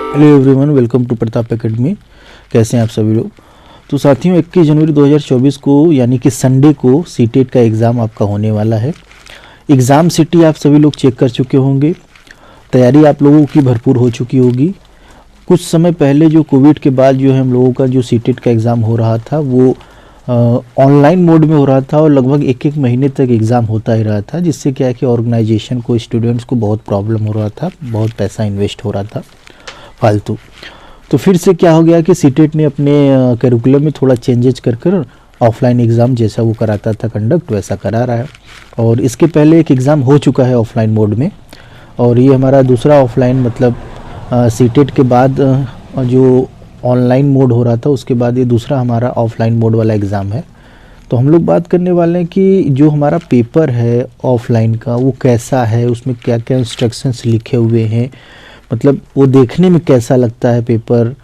Hello everyone, welcome to Pratap academy. कैसे हैं आप सभी लोग। तो साथियों, 21 जनवरी 2024 को यानी कि संडे को सीटेट का एग्ज़ाम आपका होने वाला है। एग्ज़ाम सिटी आप सभी लोग चेक कर चुके होंगे, तैयारी आप लोगों की भरपूर हो चुकी होगी। कुछ समय पहले जो कोविड के बाद जो है हम लोगों का जो सीटेट का एग्ज़ाम हो रहा था वो ऑनलाइन मोड में हो रहा था और लगभग एक एक महीने तक एग्ज़ाम होता ही रहा था, जिससे क्या है कि ऑर्गेनाइजेशन को, स्टूडेंट्स को बहुत प्रॉब्लम हो रहा था, बहुत पैसा इन्वेस्ट हो रहा था फालतू। तो फिर से क्या हो गया कि सीटेट ने अपने करिकुलम में थोड़ा चेंजेज कर कर ऑफलाइन एग्ज़ाम जैसा वो कराता था कंडक्ट वैसा करा रहा है। और इसके पहले एक एग्ज़ाम हो चुका है ऑफलाइन मोड में, और ये हमारा दूसरा ऑफलाइन मतलब सीटेट के बाद जो ऑनलाइन मोड हो रहा था उसके बाद ये दूसरा हमारा ऑफलाइन मोड वाला एग्ज़ाम है। तो हम लोग बात करने वाले हैं कि जो हमारा पेपर है ऑफलाइन का वो कैसा है, उसमें क्या क्या इंस्ट्रक्शंस लिखे हुए हैं, मतलब वो देखने में कैसा लगता है पेपर,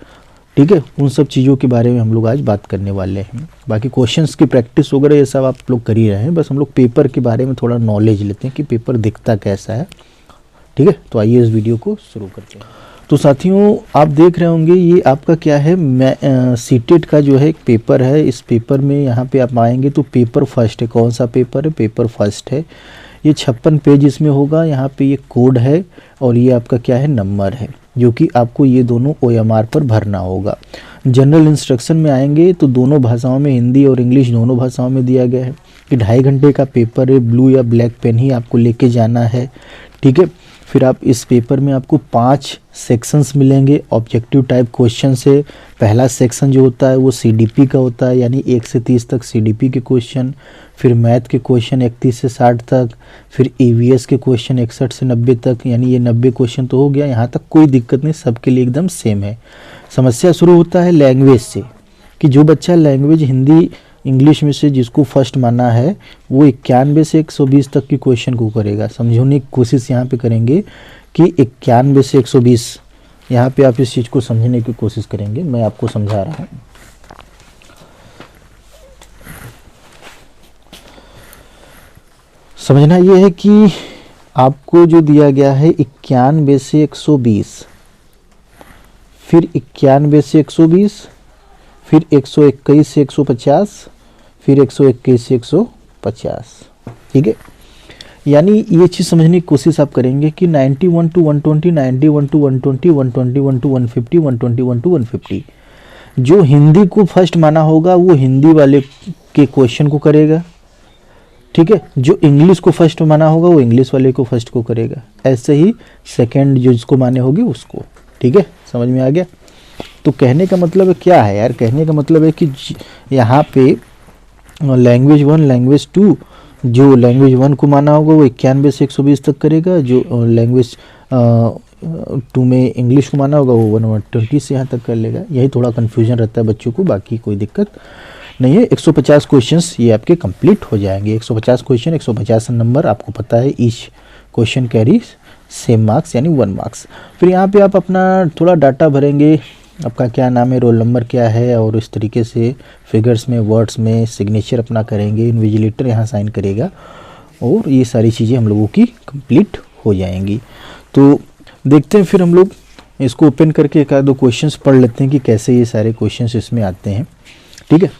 ठीक है। उन सब चीज़ों के बारे में हम लोग आज बात करने वाले हैं। बाकी क्वेश्चंस की प्रैक्टिस वगैरह ये सब आप लोग कर ही रहे हैं, बस हम लोग पेपर के बारे में थोड़ा नॉलेज लेते हैं कि पेपर दिखता कैसा है, ठीक है। तो आइए इस वीडियो को शुरू करते हैं। तो साथियों, आप देख रहे होंगे ये आपका क्या है, सीटेट का जो है एक पेपर है। इस पेपर में यहाँ पे आप आएंगे तो पेपर फर्स्ट है। कौन सा पेपर है? पेपर फर्स्ट है। ये 56 पेज इसमें होगा। यहाँ पे ये कोड है और ये आपका क्या है, नंबर है, जो कि आपको ये दोनों OMR पर भरना होगा। जनरल इंस्ट्रक्शन में आएंगे तो दोनों भाषाओं में, हिंदी और इंग्लिश दोनों भाषाओं में दिया गया है कि 2.5 घंटे का पेपर है। ब्लू या ब्लैक पेन ही आपको लेके जाना है, ठीक है। फिर आप इस पेपर में आपको 5 सेक्शंस मिलेंगे। ऑब्जेक्टिव टाइप क्वेश्चन से पहला सेक्शन जो होता है वो CDP का होता है, यानी 1 से 30 तक CDP के क्वेश्चन। फिर मैथ के क्वेश्चन 31 से 60 तक। फिर EVS के क्वेश्चन 61 से 90 तक, यानी ये 90 क्वेश्चन तो हो गया। यहाँ तक कोई दिक्कत नहीं, सबके लिए एकदम सेम है। समस्या शुरू होता है लैंग्वेज से, कि जो बच्चा लैंग्वेज हिंदी इंग्लिश में से जिसको फर्स्ट माना है वो 91 से 120 तक की क्वेश्चन को करेगा। समझने की कोशिश यहाँ पे करेंगे कि 91 से 120, यहाँ पे आप इस चीज़ को समझने की कोशिश करेंगे। मैं आपको समझा रहा हूँ। समझना ये है कि आपको जो दिया गया है 91 से 120, फिर 91 से 120, फिर 121 से 150, फिर 121 से 150, ठीक है। यानी ये चीज़ समझने की कोशिश आप करेंगे कि 91 to 120, 91 to 120, 121 to 150, 121 to 150। जो हिंदी को फर्स्ट माना होगा वो हिंदी वाले के क्वेश्चन को करेगा, ठीक है। जो इंग्लिश को फर्स्ट माना होगा वो इंग्लिश वाले को फर्स्ट को करेगा। ऐसे ही सेकंड जो जिसको माने होगी उसको, ठीक है। समझ में आ गया। तो कहने का मतलब क्या है यार, कहने का मतलब है कि यहाँ पे लैंग्वेज 1, लैंग्वेज 2, जो लैंग्वेज 1 को माना होगा वो 91 से 120 तक करेगा। जो लैंग्वेज 2 में इंग्लिश को माना होगा वो 120 से यहाँ तक कर लेगा। यही थोड़ा कन्फ्यूजन रहता है बच्चों को, बाकी कोई दिक्कत नहीं है। 150 क्वेश्चंस ये आपके कंप्लीट हो जाएंगे। 150 क्वेश्चन, 150 नंबर, आपको पता है each question carry same marks यानी 1 मार्क्स। फिर यहाँ पे आप अपना थोड़ा डाटा भरेंगे, आपका क्या नाम है, रोल नंबर क्या है, और इस तरीके से फिगर्स में, वर्ड्स में सिग्नेचर अपना करेंगे। इन्विजिलेटर यहाँ साइन करेगा और ये सारी चीज़ें हम लोगों की कंप्लीट हो जाएंगी। तो देखते हैं फिर हम लोग इसको ओपन करके एक आध दो क्वेश्चंस पढ़ लेते हैं कि कैसे ये सारे क्वेश्चंस इसमें आते हैं, ठीक है।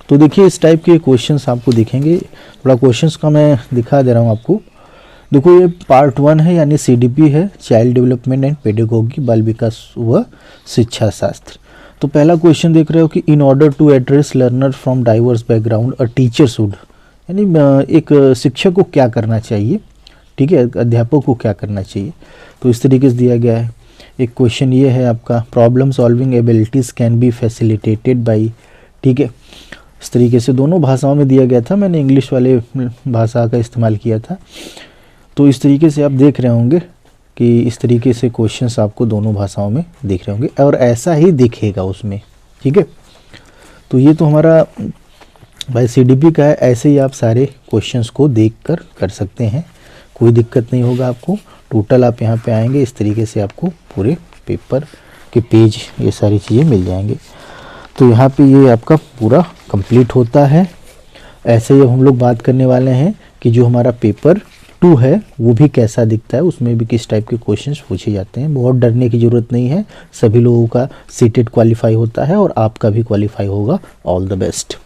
तो देखिए इस टाइप के क्वेश्चंस आपको दिखेंगे। थोड़ा क्वेश्चंस का मैं दिखा दे रहा हूँ आपको। देखो ये पार्ट 1 है, यानी CDP है, चाइल्ड डेवलपमेंट एंड पेडागोगी, बाल विकास व शिक्षा शास्त्र। तो पहला क्वेश्चन देख रहे हो कि in order to address learner from diverse background a teacher should, यानी एक शिक्षक को क्या करना चाहिए, ठीक है, अध्यापक को क्या करना चाहिए। तो इस तरीके से दिया गया है। एक क्वेश्चन ये है आपका, problem solving abilities can be facilitated by, ठीक है। इस तरीके से दोनों भाषाओं में दिया गया था, मैंने इंग्लिश वाले भाषा का इस्तेमाल किया था। तो इस तरीके से आप देख रहे होंगे कि इस तरीके से क्वेश्चंस आपको दोनों भाषाओं में दिख रहे होंगे और ऐसा ही दिखेगा उसमें, ठीक है। तो ये तो हमारा भाई CDP का है। ऐसे ही आप सारे क्वेश्चंस को देखकर कर सकते हैं, कोई दिक्कत नहीं होगा आपको। टोटल आप यहाँ पे आएंगे, इस तरीके से आपको पूरे पेपर के पेज ये सारी चीज़ें मिल जाएंगे। तो यहाँ पे ये आपका पूरा कंप्लीट होता है। ऐसे ही हम लोग बात करने वाले हैं कि जो हमारा पेपर 2 है वो भी कैसा दिखता है, उसमें भी किस टाइप के क्वेश्चंस पूछे जाते हैं। बहुत डरने की ज़रूरत नहीं है, सभी लोगों का सीटेट क्वालिफाई होता है और आपका भी क्वालिफाई होगा। All the best.